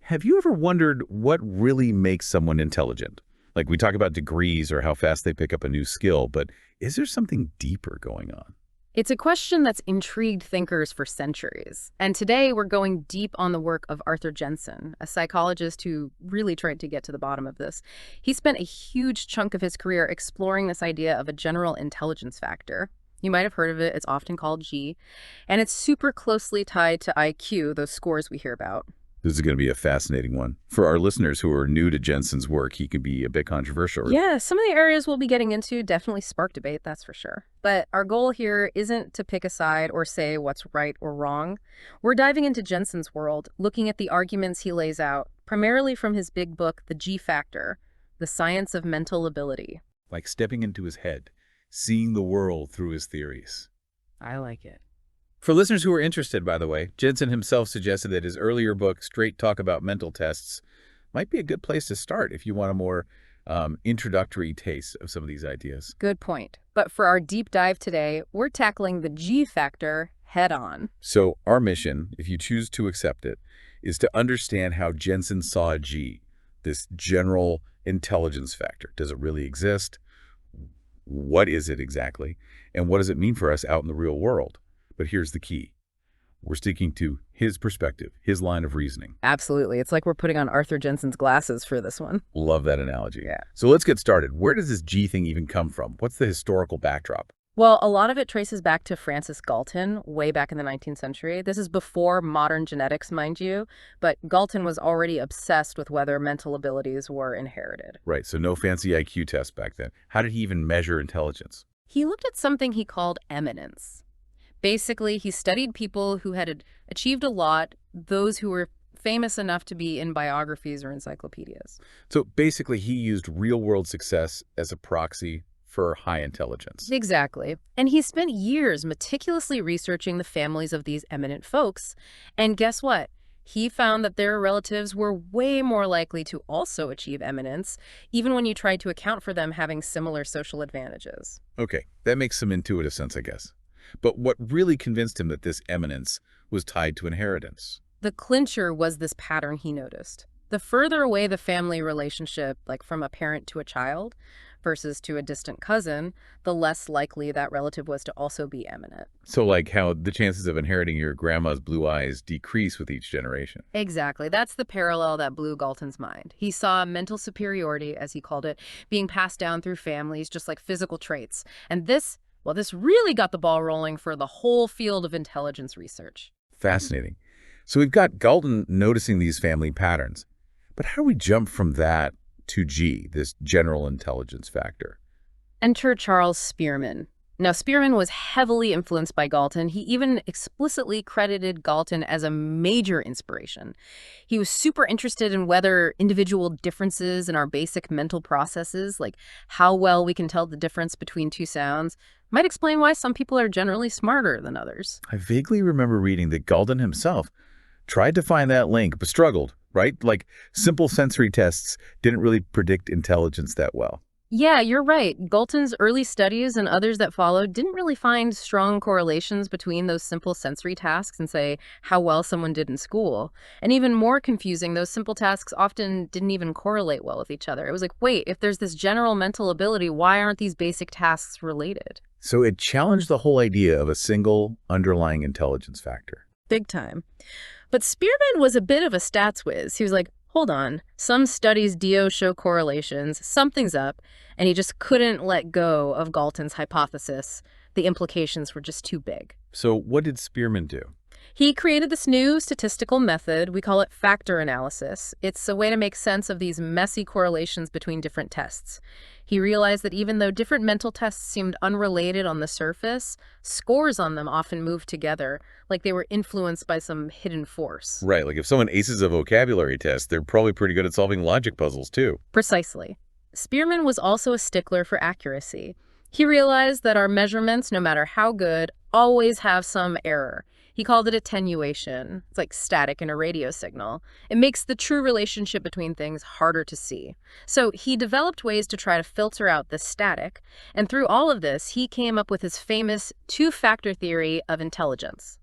Have you ever wondered what really makes someone intelligent? Like we talk about degrees or how fast they pick up a new skill, but is there something deeper going on? It's a question that's intrigued thinkers for centuries. And today we're going deep on the work of Arthur Jensen, a psychologist who really tried to get to the bottom of this. He spent a huge chunk of his career exploring this idea of a general intelligence factor. You might have heard of it. It's often called G. And it's super closely tied to IQ, those scores we hear about. This is going to be a fascinating one. For our listeners who are new to Jensen's work, he can be a bit controversial. Yeah, some of the areas we'll be getting into definitely spark debate, that's for sure. But our goal here isn't to pick a side or say what's right or wrong. We're diving into Jensen's world, looking at the arguments he lays out, primarily from his big book, The G Factor, The Science of Mental Ability. Like stepping into his head, seeing the world through his theories. I like it. For listeners who are interested, by the way, Jensen himself suggested that his earlier book, Straight Talk About Mental Tests, might be a good place to start if you want a more introductory taste of some of these ideas. Good point. But for our deep dive today, we're tackling the G factor head on. So our mission, if you choose to accept it, is to understand how Jensen saw G, this general intelligence factor. Does it really exist? What is it exactly? And what does it mean for us out in the real world? But here's the key. We're sticking to his perspective, his line of reasoning. Absolutely. It's like we're putting on Arthur Jensen's glasses for this one. Love that analogy. Yeah. So let's get started. Where does this G thing even come from? What's the historical backdrop? Well, a lot of it traces back to Francis Galton, way back in the 19th century. This is before modern genetics, mind you, but Galton was already obsessed with whether mental abilities were inherited. Right, so no fancy IQ test back then. How did he even measure intelligence? He looked at something he called eminence. Basically, he studied people who had achieved a lot, those who were famous enough to be in biographies or encyclopedias. So basically, he used real-world success as a proxy for high intelligence. Exactly. And he spent years meticulously researching the families of these eminent folks. And guess what? He found that their relatives were way more likely to also achieve eminence, even when you tried to account for them having similar social advantages. Okay, that makes some intuitive sense, I guess. But what really convinced him that this eminence was tied to inheritance? The clincher was this pattern he noticed. The further away the family relationship, like from a parent to a child versus to a distant cousin, the less likely that relative was to also be eminent. So like how the chances of inheriting your grandma's blue eyes decrease with each generation. Exactly. That's the parallel that blew Galton's mind. He saw mental superiority, as he called it, being passed down through families, just like physical traits. And this really got the ball rolling for the whole field of intelligence research. Fascinating. So we've got Galton noticing these family patterns. But how do we jump from that to G, this general intelligence factor? Enter Charles Spearman. Now, Spearman was heavily influenced by Galton. He even explicitly credited Galton as a major inspiration. He was super interested in whether individual differences in our basic mental processes, like how well we can tell the difference between two sounds, might explain why some people are generally smarter than others. I vaguely remember reading that Galton himself tried to find that link, but struggled, right? Like simple sensory tests didn't really predict intelligence that well. Yeah, you're right. Galton's early studies and others that followed didn't really find strong correlations between those simple sensory tasks and say how well someone did in school. And even more confusing, those simple tasks often didn't even correlate well with each other. It was like, wait, if there's this general mental ability, why aren't these basic tasks related? So it challenged the whole idea of a single underlying intelligence factor. Big time. But Spearman was a bit of a stats whiz. He was like, hold on, some studies do show correlations, something's up, and he just couldn't let go of Galton's hypothesis. The implications were just too big. So what did Spearman do? He created this new statistical method. We call it factor analysis. It's a way to make sense of these messy correlations between different tests. He realized that even though different mental tests seemed unrelated on the surface, scores on them often moved together, like they were influenced by some hidden force. Right, like if someone aces a vocabulary test, they're probably pretty good at solving logic puzzles too. Precisely. Spearman was also a stickler for accuracy. He realized that our measurements, no matter how good, always have some error. He called it attenuation. It's like static in a radio signal. It makes the true relationship between things harder to see. So he developed ways to try to filter out the static, and through all of this, he came up with his famous two-factor theory of intelligence.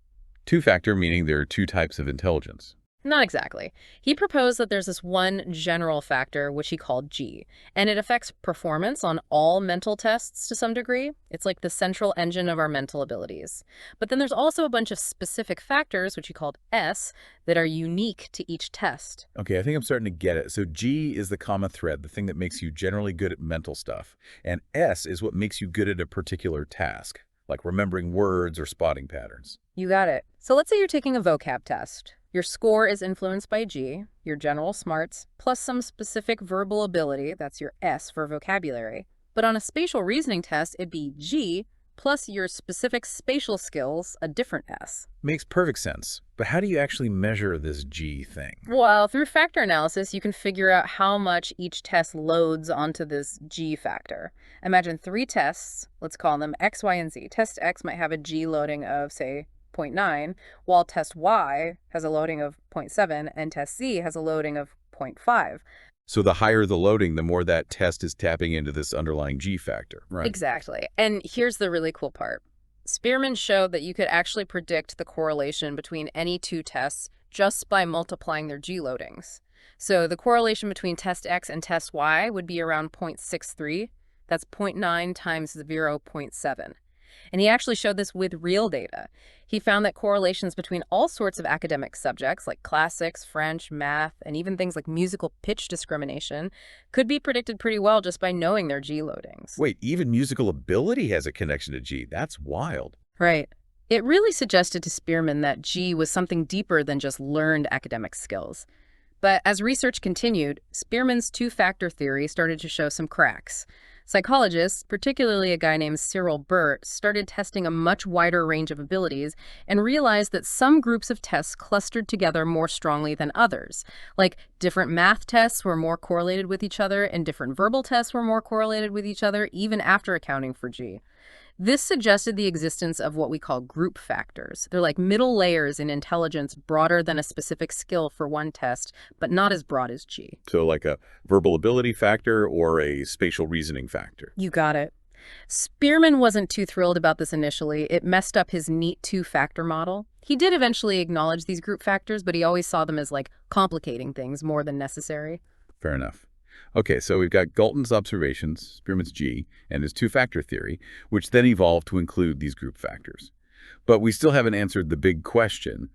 Two-factor meaning there are two types of intelligence. Not exactly. He proposed that there's this one general factor, which he called G, and it affects performance on all mental tests to some degree. It's like the central engine of our mental abilities. But then there's also a bunch of specific factors, which he called S, that are unique to each test. Okay, I think I'm starting to get it. So G is the common thread, the thing that makes you generally good at mental stuff. And S is what makes you good at a particular task, like remembering words or spotting patterns. You got it. So let's say you're taking a vocab test. Your score is influenced by G, your general smarts, plus some specific verbal ability, that's your S for vocabulary. But on a spatial reasoning test, it'd be G plus your specific spatial skills, a different S. Makes perfect sense. But how do you actually measure this G thing? Well, through factor analysis, you can figure out how much each test loads onto this G factor. Imagine 3 tests, let's call them X, Y, and Z. Test X might have a G loading of, say, 0.9, while test Y has a loading of 0.7, and test Z has a loading of 0.5. So the higher the loading, the more that test is tapping into this underlying G factor, right? Exactly. And here's the really cool part. Spearman showed that you could actually predict the correlation between any 2 tests just by multiplying their G loadings. So the correlation between test X and test Y would be around 0.63. That's 0.9 times 0.7. And he actually showed this with real data. He found that correlations between all sorts of academic subjects, like classics, French, math, and even things like musical pitch discrimination, could be predicted pretty well just by knowing their G loadings. Wait, even musical ability has a connection to G. That's wild. Right. It really suggested to Spearman that G was something deeper than just learned academic skills. But as research continued, Spearman's 2-factor theory started to show some cracks. Psychologists, particularly a guy named Cyril Burt, started testing a much wider range of abilities and realized that some groups of tests clustered together more strongly than others. Like different math tests were more correlated with each other and different verbal tests were more correlated with each other, even after accounting for G. This suggested the existence of what we call group factors. They're like middle layers in intelligence broader than a specific skill for one test, but not as broad as G. So like a verbal ability factor or a spatial reasoning factor. You got it. Spearman wasn't too thrilled about this initially. It messed up his neat 2-factor model. He did eventually acknowledge these group factors, but he always saw them as like complicating things more than necessary. Fair enough. Okay, so we've got Galton's observations, Spearman's G, and his 2-factor theory, which then evolved to include these group factors. But we still haven't answered the big question,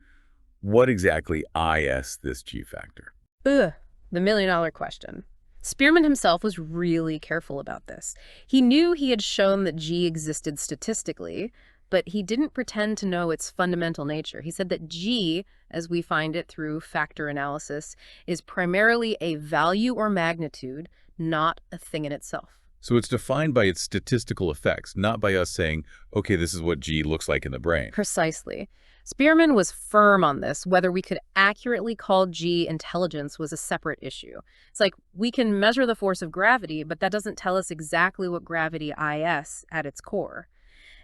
what exactly is this G factor? The million-dollar question. Spearman himself was really careful about this. He knew he had shown that G existed statistically, but he didn't pretend to know its fundamental nature. He said that G, as we find it through factor analysis, is primarily a value or magnitude, not a thing in itself. So it's defined by its statistical effects, not by us saying, okay, this is what G looks like in the brain. Precisely. Spearman was firm on this. Whether we could accurately call G intelligence was a separate issue. It's like we can measure the force of gravity, but that doesn't tell us exactly what gravity is at its core.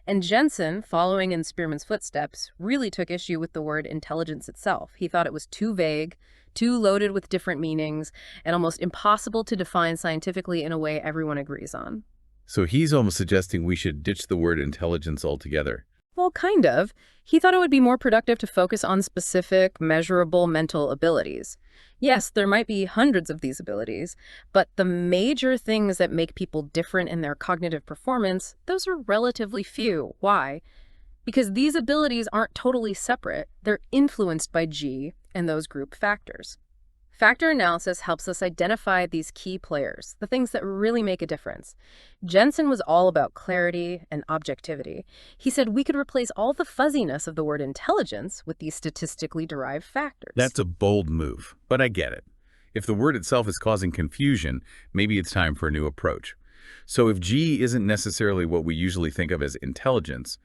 And Jensen, following in Spearman's footsteps, really took issue with the word intelligence itself. He thought it was too vague, too loaded with different meanings, and almost impossible to define scientifically in a way everyone agrees on. So he's almost suggesting we should ditch the word intelligence altogether. Well, kind of. He thought it would be more productive to focus on specific, measurable mental abilities. Yes, there might be hundreds of these abilities, but the major things that make people different in their cognitive performance, those are relatively few. Why? Because these abilities aren't totally separate. They're influenced by G and those group factors. Factor analysis helps us identify these key players, the things that really make a difference. Jensen was all about clarity and objectivity. He said we could replace all the fuzziness of the word intelligence with these statistically derived factors. That's a bold move, but I get it. If the word itself is causing confusion, maybe it's time for a new approach. So if G isn't necessarily what we usually think of as intelligence,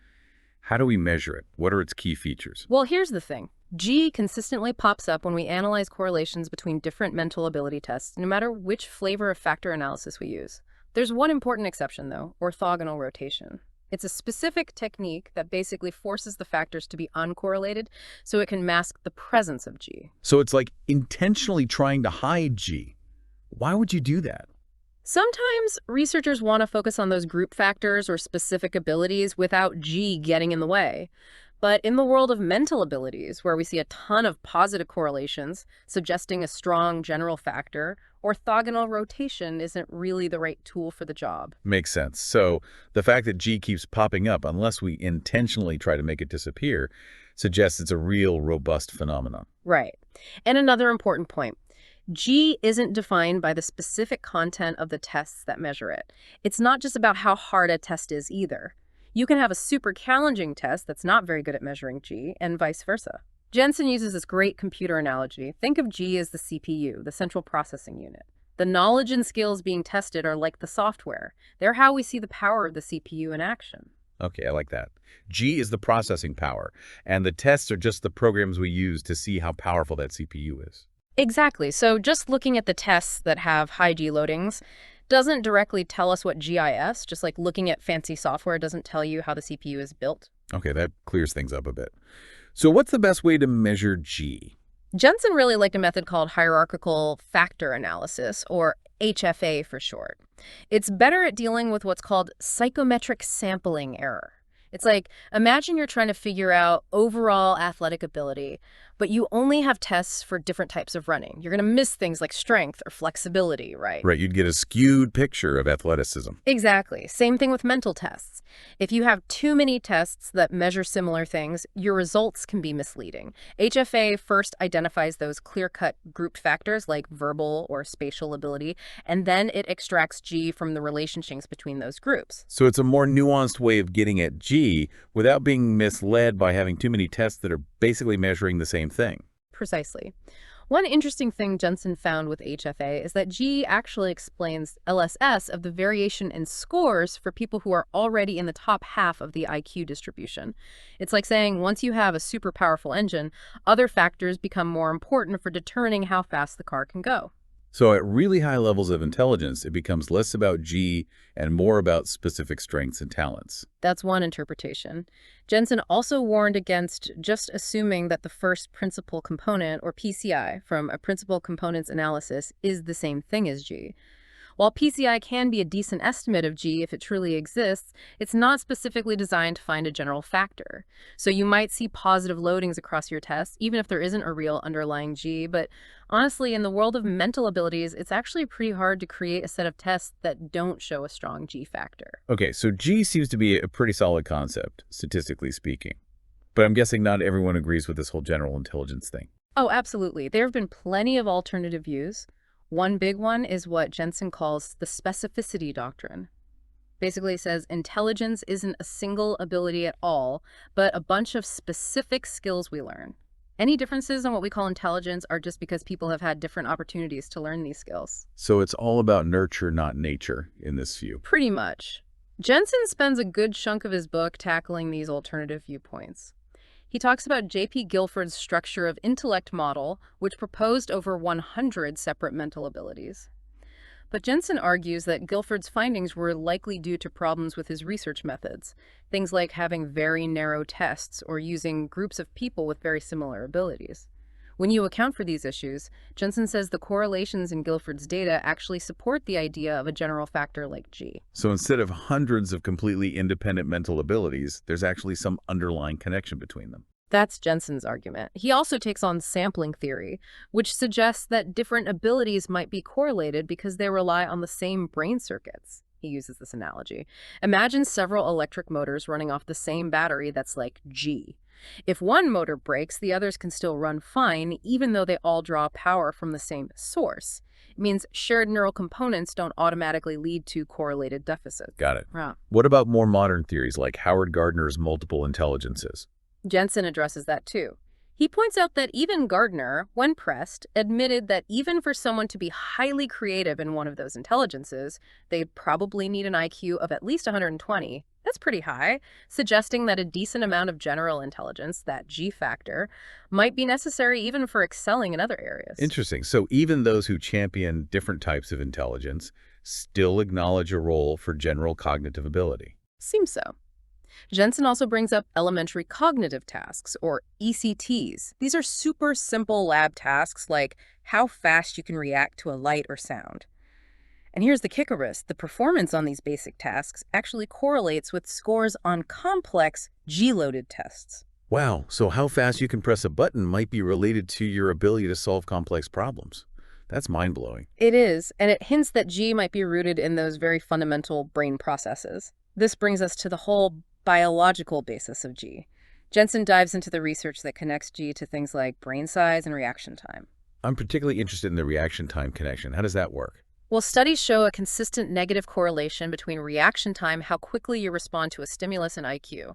how do we measure it? What are its key features? Well, here's the thing. G consistently pops up when we analyze correlations between different mental ability tests, no matter which flavor of factor analysis we use. There's one important exception, though, orthogonal rotation. It's a specific technique that basically forces the factors to be uncorrelated so it can mask the presence of G. So it's like intentionally trying to hide G. Why would you do that? Sometimes researchers want to focus on those group factors or specific abilities without G getting in the way. But in the world of mental abilities, where we see a ton of positive correlations suggesting a strong general factor, orthogonal rotation isn't really the right tool for the job. Makes sense. So the fact that G keeps popping up, unless we intentionally try to make it disappear, suggests it's a real robust phenomenon. Right. And another important point. G isn't defined by the specific content of the tests that measure it. It's not just about how hard a test is either. You can have a super challenging test that's not very good at measuring G, and vice versa. Jensen uses this great computer analogy. Think of G as the CPU, the central processing unit. The knowledge and skills being tested are like the software. They're how we see the power of the CPU in action. Okay, I like that. G is the processing power, and the tests are just the programs we use to see how powerful that CPU is. Exactly. So just looking at the tests that have high G loadings doesn't directly tell us what GIS, just like looking at fancy software doesn't tell you how the CPU is built. Okay, that clears things up a bit. So what's the best way to measure G? Jensen really liked a method called hierarchical factor analysis, or HFA for short. It's better at dealing with what's called psychometric sampling error. It's like, imagine you're trying to figure out overall athletic ability, but you only have tests for different types of running. You're going to miss things like strength or flexibility, right? Right, you'd get a skewed picture of athleticism. Exactly. Same thing with mental tests. If you have too many tests that measure similar things, your results can be misleading. HFA first identifies those clear-cut grouped factors like verbal or spatial ability, and then it extracts G from the relationships between those groups. So it's a more nuanced way of getting at G without being misled by having too many tests that are basically measuring the same thing. Precisely. One interesting thing Jensen found with HFA is that G actually explains LSS of the variation in scores for people who are already in the top half of the IQ distribution. It's like saying once you have a super powerful engine, other factors become more important for determining how fast the car can go. So at really high levels of intelligence, it becomes less about G and more about specific strengths and talents. That's one interpretation. Jensen also warned against just assuming that the first principal component, or PCI, from a principal components analysis is the same thing as G. While PCI can be a decent estimate of G if it truly exists, it's not specifically designed to find a general factor. So you might see positive loadings across your test, even if there isn't a real underlying G, but honestly, in the world of mental abilities, it's actually pretty hard to create a set of tests that don't show a strong G factor. Okay, so G seems to be a pretty solid concept, statistically speaking. But I'm guessing not everyone agrees with this whole general intelligence thing. Oh, absolutely. There have been plenty of alternative views. One big one is what Jensen calls the specificity doctrine. Basically, it says intelligence isn't a single ability at all, but a bunch of specific skills we learn. Any differences in what we call intelligence are just because people have had different opportunities to learn these skills. So it's all about nurture, not nature, in this view. Pretty much. Jensen spends a good chunk of his book tackling these alternative viewpoints. He talks about J.P. Guilford's structure of intellect model, which proposed over 100 separate mental abilities. But Jensen argues that Guilford's findings were likely due to problems with his research methods, things like having very narrow tests or using groups of people with very similar abilities. When you account for these issues, Jensen says the correlations in Guilford's data actually support the idea of a general factor like G. So instead of hundreds of completely independent mental abilities, there's actually some underlying connection between them. That's Jensen's argument. He also takes on sampling theory, which suggests that different abilities might be correlated because they rely on the same brain circuits. He uses this analogy. Imagine several electric motors running off the same battery that's like G. If one motor breaks, the others can still run fine, even though they all draw power from the same source. It means shared neural components don't automatically lead to correlated deficits. Got it. Yeah. What about more modern theories like Howard Gardner's multiple intelligences? Jensen addresses that too. He points out that even Gardner, when pressed, admitted that even for someone to be highly creative in one of those intelligences, they'd probably need an IQ of at least 120. That's pretty high, suggesting that a decent amount of general intelligence, that G factor, might be necessary even for excelling in other areas. Interesting. So even those who champion different types of intelligence still acknowledge a role for general cognitive ability. Seems so. Jensen also brings up elementary cognitive tasks, or ECTs. These are super simple lab tasks like how fast you can react to a light or sound. And here's the kickerist. The performance on these basic tasks actually correlates with scores on complex G-loaded tests. Wow, so how fast you can press a button might be related to your ability to solve complex problems. That's mind-blowing. It is, and it hints that G might be rooted in those very fundamental brain processes. This brings us to the whole biological basis of G. Jensen dives into the research that connects G to things like brain size and reaction time. I'm particularly interested in the reaction time connection. How does that work? Well, studies show a consistent negative correlation between reaction time, how quickly you respond to a stimulus, and IQ.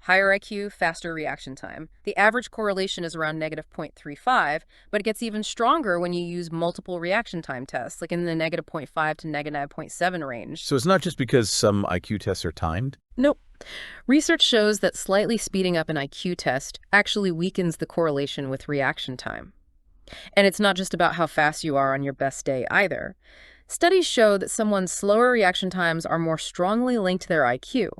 Higher IQ, faster reaction time. The average correlation is around negative 0.35, but it gets even stronger when you use multiple reaction time tests, like in the negative 0.5 to negative 0.7 range. So it's not just because some IQ tests are timed? Nope. Research shows that slightly speeding up an IQ test actually weakens the correlation with reaction time. And it's not just about how fast you are on your best day either. Studies show that someone's slower reaction times are more strongly linked to their IQ.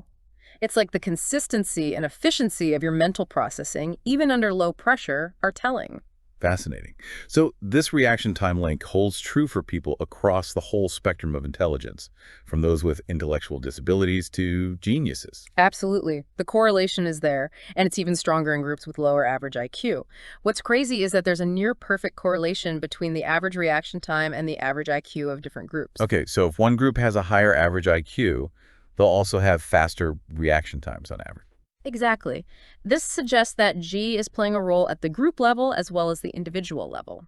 It's like the consistency and efficiency of your mental processing, even under low pressure, are telling. Fascinating. So this reaction time link holds true for people across the whole spectrum of intelligence, from those with intellectual disabilities to geniuses. Absolutely. The correlation is there, and it's even stronger in groups with lower average IQ. What's crazy is that there's a near-perfect correlation between the average reaction time and the average IQ of different groups. Okay, so if one group has a higher average IQ, they'll also have faster reaction times on average. Exactly. This suggests that G is playing a role at the group level as well as the individual level.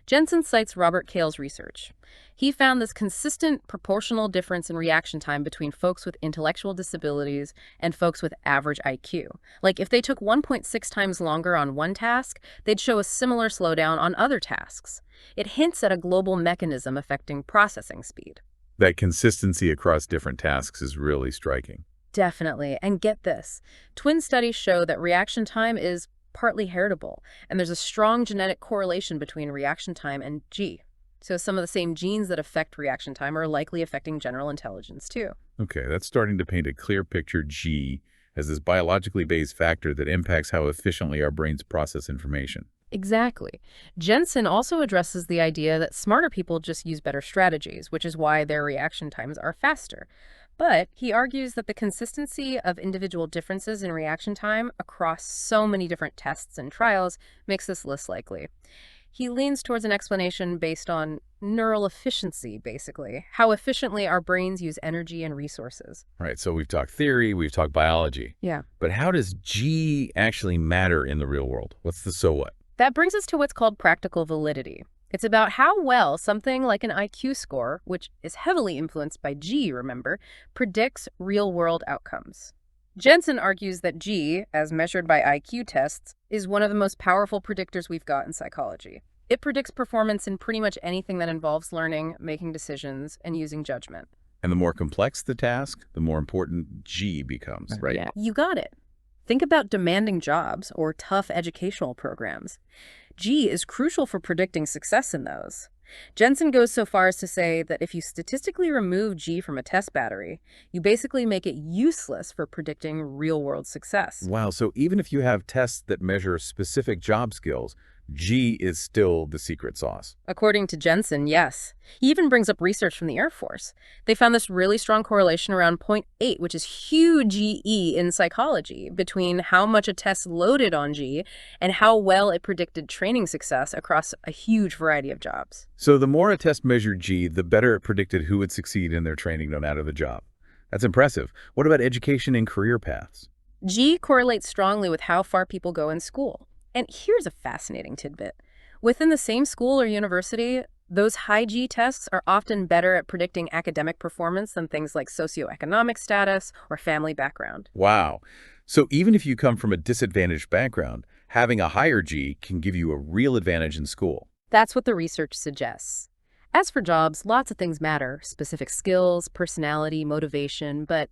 Jensen cites Robert Cale's research. He found this consistent proportional difference in reaction time between folks with intellectual disabilities and folks with average IQ. Like if they took 1.6 times longer on one task, they'd show a similar slowdown on other tasks. It hints at a global mechanism affecting processing speed. That consistency across different tasks is really striking. Definitely. And get this, twin studies show that reaction time is partly heritable, and there's a strong genetic correlation between reaction time and G. So some of the same genes that affect reaction time are likely affecting general intelligence too. Okay, that's starting to paint a clear picture. G as this biologically based factor that impacts how efficiently our brains process information. Exactly. Jensen also addresses the idea that smarter people just use better strategies, which is why their reaction times are faster. But he argues that the consistency of individual differences in reaction time across so many different tests and trials makes this less likely. He leans towards an explanation based on neural efficiency, basically, how efficiently our brains use energy and resources. Right, so we've talked theory, we've talked biology. Yeah. But how does G actually matter in the real world? What's the so what? That brings us to what's called practical validity. It's about how well something like an IQ score, which is heavily influenced by G, remember, predicts real-world outcomes. Jensen argues that G, as measured by IQ tests, is one of the most powerful predictors we've got in psychology. It predicts performance in pretty much anything that involves learning, making decisions, and using judgment. And the more complex the task, the more important G becomes, right? Yeah. You got it. Think about demanding jobs or tough educational programs. G is crucial for predicting success in those. Jensen goes so far as to say that if you statistically remove G from a test battery, you basically make it useless for predicting real-world success. Wow, so even if you have tests that measure specific job skills, G is still the secret sauce. According to Jensen, yes. He even brings up research from the Air Force. They found this really strong correlation around 0.8, which is huge GE in psychology, between how much a test loaded on G and how well it predicted training success across a huge variety of jobs. So the more a test measured G, the better it predicted who would succeed in their training no matter the job. That's impressive. What about education and career paths? G correlates strongly with how far people go in school. And here's a fascinating tidbit. Within the same school or university, those high G tests are often better at predicting academic performance than things like socioeconomic status or family background. Wow. So even if you come from a disadvantaged background, having a higher G can give you a real advantage in school. That's what the research suggests. As for jobs, lots of things matter, specific skills, personality, motivation, but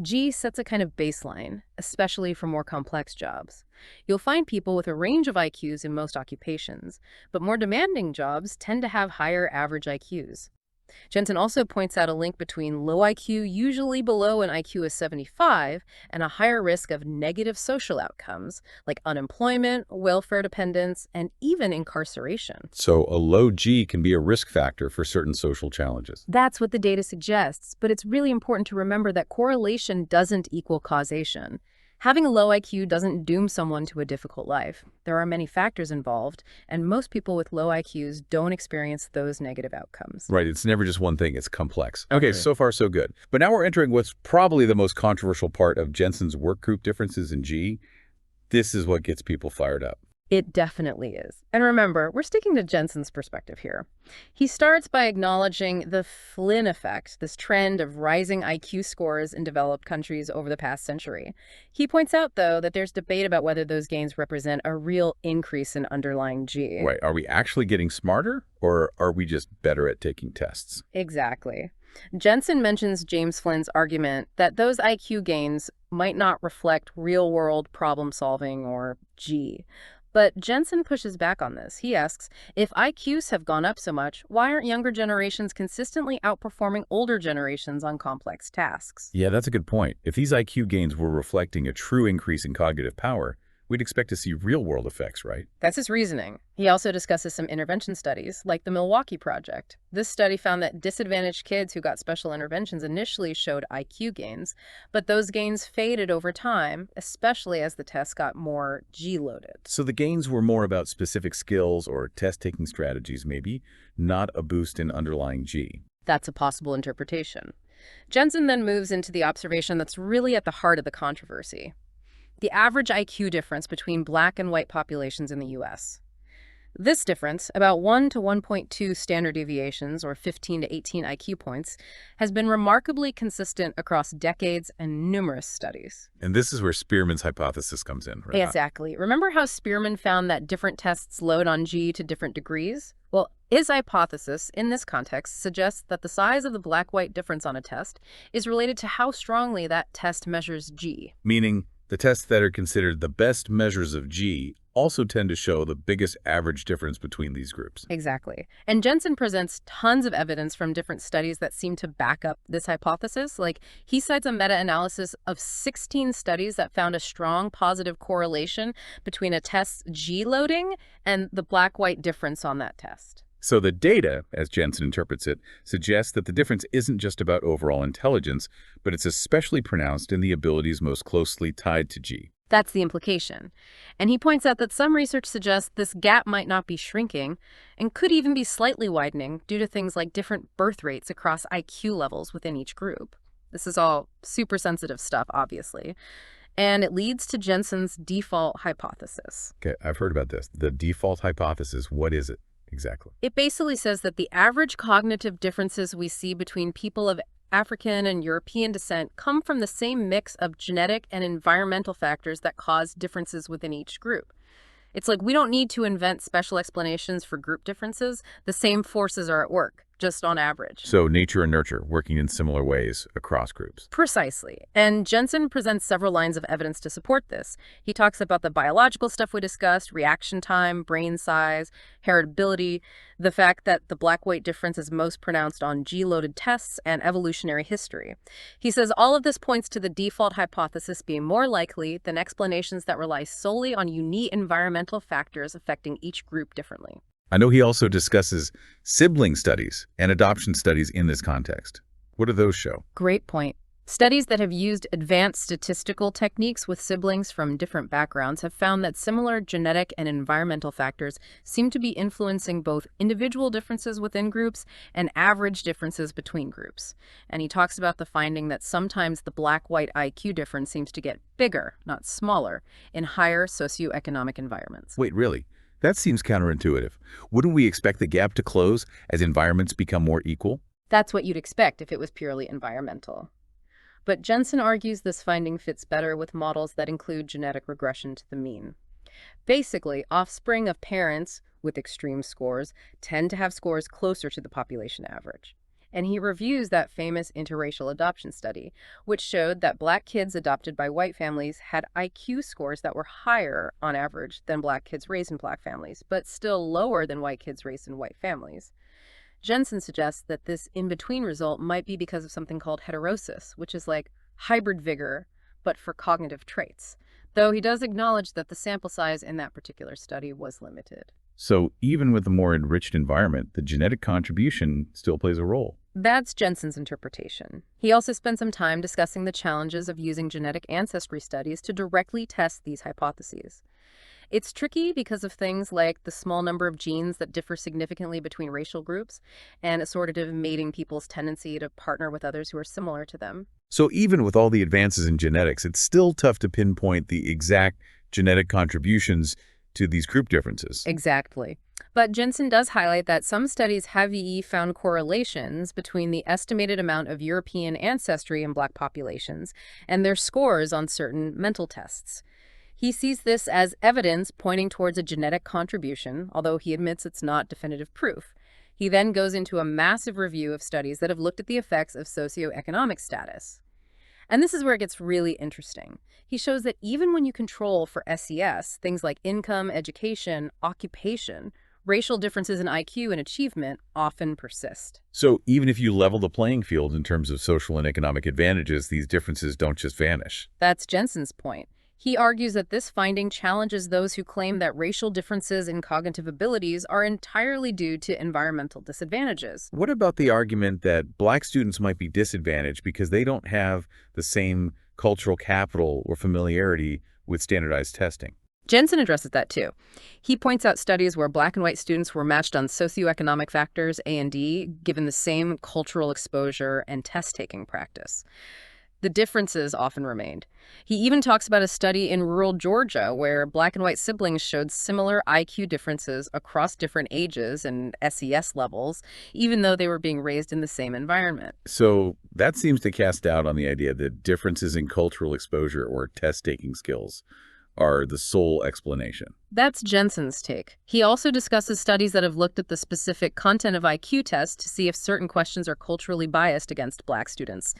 G sets a kind of baseline, especially for more complex jobs. You'll find people with a range of IQs in most occupations, but more demanding jobs tend to have higher average IQs. Jensen also points out a link between low IQ, usually below an IQ of 75, and a higher risk of negative social outcomes, like unemployment, welfare dependence, and even incarceration. So a low G can be a risk factor for certain social challenges. That's what the data suggests, but it's really important to remember that correlation doesn't equal causation. Having a low IQ doesn't doom someone to a difficult life. There are many factors involved, and most people with low IQs don't experience those negative outcomes. Right, it's never just one thing, it's complex. Okay, Agree. so far so good. But now we're entering what's probably the most controversial part of Jensen's work group differences in G. This is what gets people fired up. It definitely is. And remember, we're sticking to Jensen's perspective here. He starts by acknowledging the Flynn effect, this trend of rising IQ scores in developed countries over the past century. He points out, though, that there's debate about whether those gains represent a real increase in underlying G. Right, are we actually getting smarter, or are we just better at taking tests? Exactly. Jensen mentions James Flynn's argument that those IQ gains might not reflect real-world problem solving or G. But Jensen pushes back on this. He asks, if IQs have gone up so much, why aren't younger generations consistently outperforming older generations on complex tasks? Yeah, that's a good point. If these IQ gains were reflecting a true increase in cognitive power, we'd expect to see real-world effects, right? That's his reasoning. He also discusses some intervention studies, like the Milwaukee Project. This study found that disadvantaged kids who got special interventions initially showed IQ gains, but those gains faded over time, especially as the tests got more G-loaded. So the gains were more about specific skills or test-taking strategies, maybe, not a boost in underlying G. That's a possible interpretation. Jensen then moves into the observation that's really at the heart of the controversy: the average IQ difference between Black and white populations in the U.S. This difference, about 1 to 1.2 standard deviations, or 15 to 18 IQ points, has been remarkably consistent across decades and numerous studies. And this is where Spearman's hypothesis comes in, right? Exactly. Remember how Spearman found that different tests load on G to different degrees? Well, his hypothesis, in this context, suggests that the size of the Black-white difference on a test is related to how strongly that test measures G. Meaning, the tests that are considered the best measures of G also tend to show the biggest average difference between these groups. Exactly. And Jensen presents tons of evidence from different studies that seem to back up this hypothesis. Like, he cites a meta-analysis of 16 studies that found a strong positive correlation between a test's G loading and the Black-white difference on that test. So the data, as Jensen interprets it, suggests that the difference isn't just about overall intelligence, but it's especially pronounced in the abilities most closely tied to G. That's the implication. And he points out that some research suggests this gap might not be shrinking and could even be slightly widening due to things like different birth rates across IQ levels within each group. This is all super sensitive stuff, obviously. And it leads to Jensen's default hypothesis. Okay, I've heard about this. The default hypothesis, what is it exactly? It basically says that the average cognitive differences we see between people of African and European descent come from the same mix of genetic and environmental factors that cause differences within each group. It's like we don't need to invent special explanations for group differences. The same forces are at work, just on average. So nature and nurture working in similar ways across groups. Precisely. And Jensen presents several lines of evidence to support this. He talks about the biological stuff we discussed: reaction time, brain size, heritability, the fact that the Black-white difference is most pronounced on G-loaded tests, and evolutionary history. He says all of this points to the default hypothesis being more likely than explanations that rely solely on unique environmental factors affecting each group differently. I know he also discusses sibling studies and adoption studies in this context. What do those show? Great point. Studies that have used advanced statistical techniques with siblings from different backgrounds have found that similar genetic and environmental factors seem to be influencing both individual differences within groups and average differences between groups. And he talks about the finding that sometimes the Black-white IQ difference seems to get bigger, not smaller, in higher socioeconomic environments. Wait, really? That seems counterintuitive. Wouldn't we expect the gap to close as environments become more equal? That's what you'd expect if it was purely environmental. But Jensen argues this finding fits better with models that include genetic regression to the mean. Basically, offspring of parents with extreme scores tend to have scores closer to the population average. And he reviews that famous interracial adoption study, which showed that Black kids adopted by white families had IQ scores that were higher on average than Black kids raised in Black families, but still lower than white kids raised in white families. Jensen suggests that this in-between result might be because of something called heterosis, which is like hybrid vigor, but for cognitive traits, though he does acknowledge that the sample size in that particular study was limited. So even with a more enriched environment, the genetic contribution still plays a role. That's Jensen's interpretation. He also spent some time discussing the challenges of using genetic ancestry studies to directly test these hypotheses. It's tricky because of things like the small number of genes that differ significantly between racial groups and assortative mating people's tendency to partner with others who are similar to them. So even with all the advances in genetics, it's still tough to pinpoint the exact genetic contributions to these group differences. Exactly. But Jensen does highlight that some studies have found correlations between the estimated amount of European ancestry in Black populations and their scores on certain mental tests. He sees this as evidence pointing towards a genetic contribution, although he admits it's not definitive proof. He then goes into a massive review of studies that have looked at the effects of socioeconomic status. And this is where it gets really interesting. He shows that even when you control for SES, things like income, education, occupation, racial differences in IQ and achievement often persist. So even if you level the playing field in terms of social and economic advantages, these differences don't just vanish. That's Jensen's point. He argues that this finding challenges those who claim that racial differences in cognitive abilities are entirely due to environmental disadvantages. What about the argument that Black students might be disadvantaged because they don't have the same cultural capital or familiarity with standardized testing? Jensen addresses that too. He points out studies where Black and white students were matched on socioeconomic factors, A and D, given the same cultural exposure and test-taking practice. The differences often remained. He even talks about a study in rural Georgia where Black and white siblings showed similar IQ differences across different ages and SES levels, even though they were being raised in the same environment. So that seems to cast doubt on the idea that differences in cultural exposure or test-taking skills are the sole explanation. That's Jensen's take. He also discusses studies that have looked at the specific content of IQ tests to see if certain questions are culturally biased against Black students.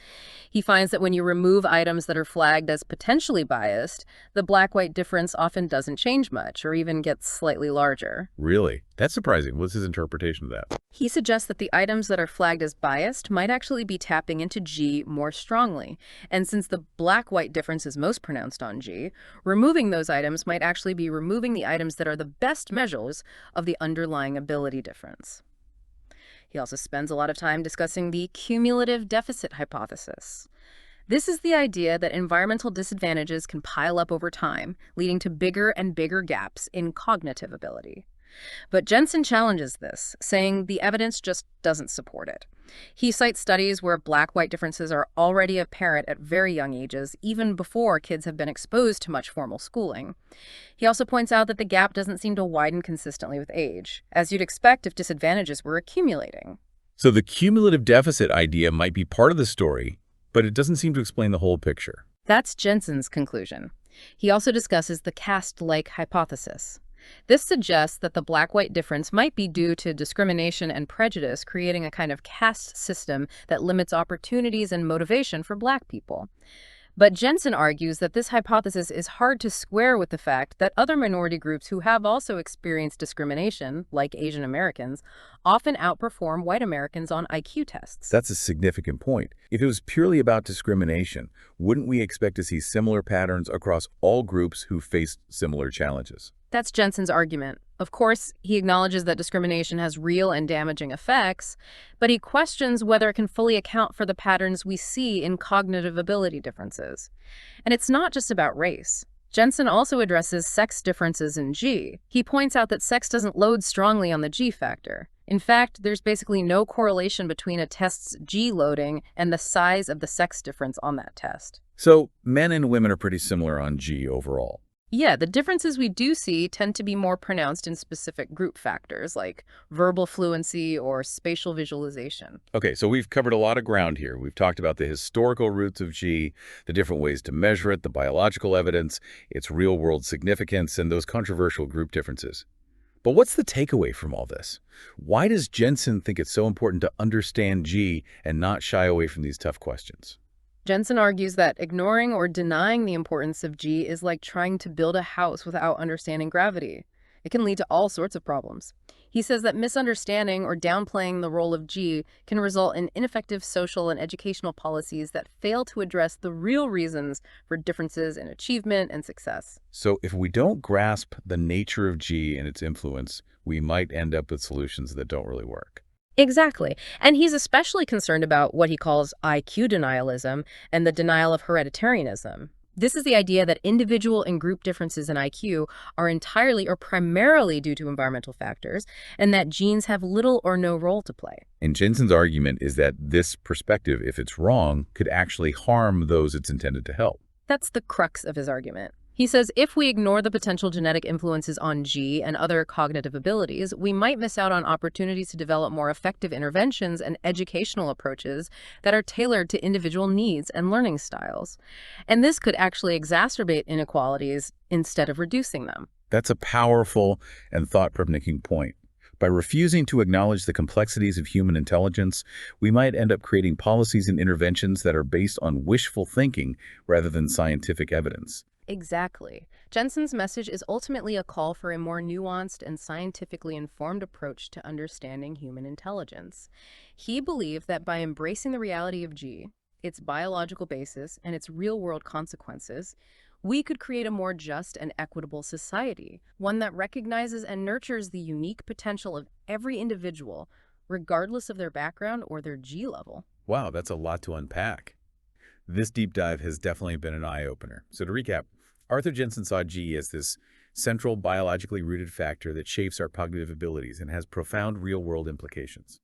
He finds that when you remove items that are flagged as potentially biased, the Black-white difference often doesn't change much or even gets slightly larger. Really? That's surprising. What's his interpretation of that? He suggests that the items that are flagged as biased might actually be tapping into G more strongly. And since the Black-white difference is most pronounced on G, removing those items might actually be removing the items that are the best measures of the underlying ability difference. He also spends a lot of time discussing the cumulative deficit hypothesis. This is the idea that environmental disadvantages can pile up over time, leading to bigger and bigger gaps in cognitive ability. But Jensen challenges this, saying the evidence just doesn't support it. He cites studies where Black-white differences are already apparent at very young ages, even before kids have been exposed to much formal schooling. He also points out that the gap doesn't seem to widen consistently with age, as you'd expect if disadvantages were accumulating. So the cumulative deficit idea might be part of the story, but it doesn't seem to explain the whole picture. That's Jensen's conclusion. He also discusses the caste-like hypothesis. This suggests that the Black-white difference might be due to discrimination and prejudice, creating a kind of caste system that limits opportunities and motivation for Black people. But Jensen argues that this hypothesis is hard to square with the fact that other minority groups who have also experienced discrimination, like Asian Americans, often outperform white Americans on IQ tests. That's a significant point. If it was purely about discrimination, wouldn't we expect to see similar patterns across all groups who faced similar challenges? That's Jensen's argument. Of course, he acknowledges that discrimination has real and damaging effects, but he questions whether it can fully account for the patterns we see in cognitive ability differences. And it's not just about race. Jensen also addresses sex differences in G. He points out that sex doesn't load strongly on the G factor. In fact, there's basically no correlation between a test's G loading and the size of the sex difference on that test. So men and women are pretty similar on G overall. Yeah, the differences we do see tend to be more pronounced in specific group factors like verbal fluency or spatial visualization. Okay, so we've covered a lot of ground here. We've talked about the historical roots of G, the different ways to measure it, the biological evidence, its real-world significance, and those controversial group differences. But what's the takeaway from all this? Why does Jensen think it's so important to understand G and not shy away from these tough questions? Jensen argues that ignoring or denying the importance of G is like trying to build a house without understanding gravity. It can lead to all sorts of problems. He says that misunderstanding or downplaying the role of G can result in ineffective social and educational policies that fail to address the real reasons for differences in achievement and success. So if we don't grasp the nature of G and its influence, we might end up with solutions that don't really work. Exactly. And he's especially concerned about what he calls IQ denialism and the denial of hereditarianism. This is the idea that individual and group differences in IQ are entirely or primarily due to environmental factors, and that genes have little or no role to play. And Jensen's argument is that this perspective, if it's wrong, could actually harm those it's intended to help. That's the crux of his argument. He says if we ignore the potential genetic influences on G and other cognitive abilities, we might miss out on opportunities to develop more effective interventions and educational approaches that are tailored to individual needs and learning styles. And this could actually exacerbate inequalities instead of reducing them. That's a powerful and thought-provoking point. By refusing to acknowledge the complexities of human intelligence, we might end up creating policies and interventions that are based on wishful thinking rather than scientific evidence. Exactly. Jensen's message is ultimately a call for a more nuanced and scientifically informed approach to understanding human intelligence. He believed that by embracing the reality of G, its biological basis, and its real-world consequences, we could create a more just and equitable society, one that recognizes and nurtures the unique potential of every individual, regardless of their background or their G level. Wow, that's a lot to unpack. This deep dive has definitely been an eye-opener. So to recap, Arthur Jensen saw G as this central biologically rooted factor that shapes our cognitive abilities and has profound real-world implications.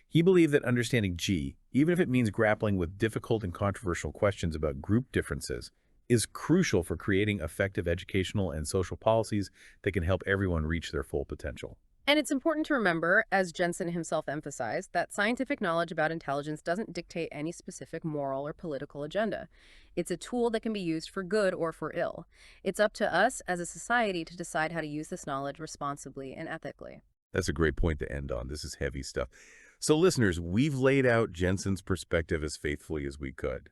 He believed that understanding G, even if it means grappling with difficult and controversial questions about group differences, is crucial for creating effective educational and social policies that can help everyone reach their full potential. And it's important to remember, as Jensen himself emphasized, that scientific knowledge about intelligence doesn't dictate any specific moral or political agenda. It's a tool that can be used for good or for ill. It's up to us as a society to decide how to use this knowledge responsibly and ethically. That's a great point to end on. This is heavy stuff. So listeners, we've laid out Jensen's perspective as faithfully as we could.